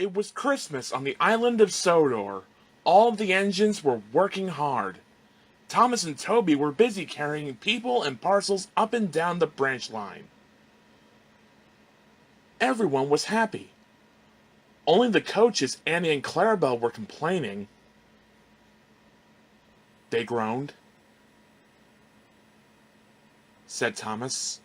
It was Christmas on the island of Sodor. All the engines were working hard. Thomas and Toby were busy carrying people and parcels up and down the branch line. Everyone was happy. Only the coaches, Annie and Clarabelle, were complaining. They groaned, said Thomas.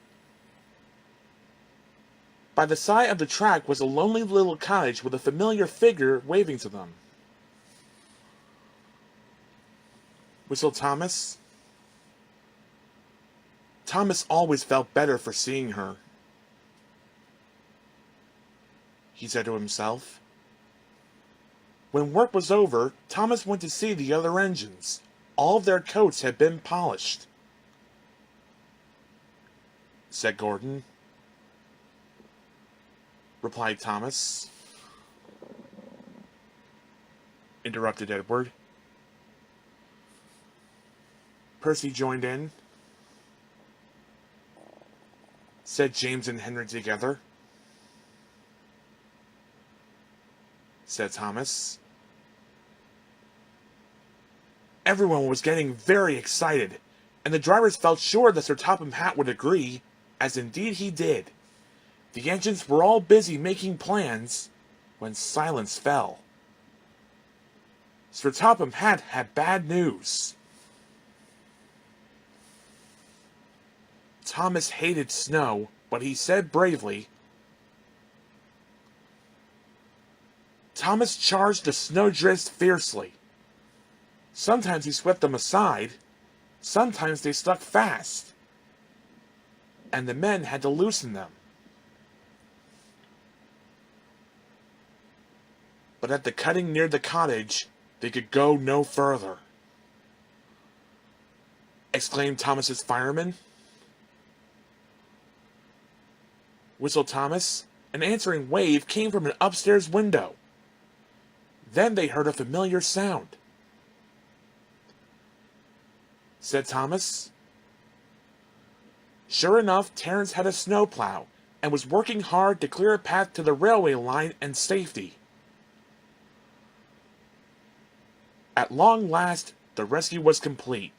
By the side of the track was a lonely little cottage with a familiar figure waving to them. Whistled Thomas. Thomas always felt better for seeing her, he said to himself. When work was over, Thomas went to see the other engines. All of their coats had been polished, said Gordon. Replied Thomas. Interrupted Edward. Percy joined in. Said James and Henry together. Said Thomas. Everyone was getting very excited, and the drivers felt sure that Sir Topham Hatt would agree, as indeed he did. The engines were all busy making plans when silence fell. Sir Topham Hatt had bad news. Thomas hated snow, but he said bravely, Thomas charged the snowdrifts fiercely. Sometimes he swept them aside, sometimes they stuck fast, and the men had to loosen them. But at the cutting near the cottage, they could go no further, exclaimed Thomas's fireman. Whistled Thomas. An answering wave came from an upstairs window. Then they heard a familiar sound. Said Thomas. Sure enough, Terence had a snowplow and was working hard to clear a path to the railway line and safety. At long last, the rescue was complete.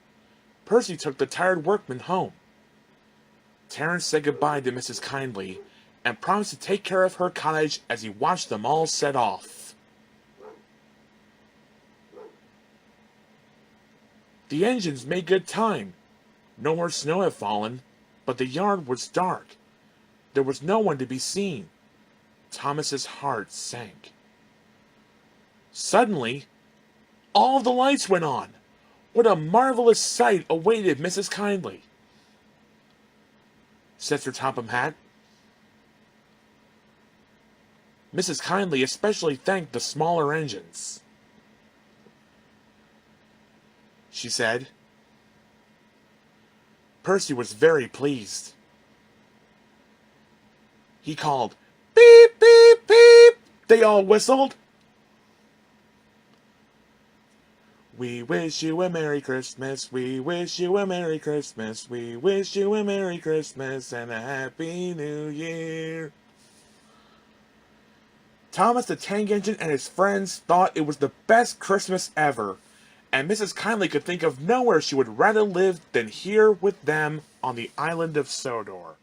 Percy took the tired workmen home. Terence said goodbye to Mrs. Kindly and promised to take care of her cottage as he watched them all set off. The engines made good time. No more snow had fallen, but the yard was dark. There was no one to be seen. Thomas's heart sank. Suddenly, all the lights went on. What a marvelous sight awaited Mrs. Kindly, said Sir Topham Hatt. Mrs. Kindly especially thanked the smaller engines. She said. Percy was very pleased. He called, beep, beep, beep. They all whistled. We wish you a Merry Christmas, we wish you a Merry Christmas, we wish you a Merry Christmas and a Happy New Year. Thomas the Tank Engine and his friends thought it was the best Christmas ever, and Mrs. Kindly could think of nowhere she would rather live than here with them on the island of Sodor.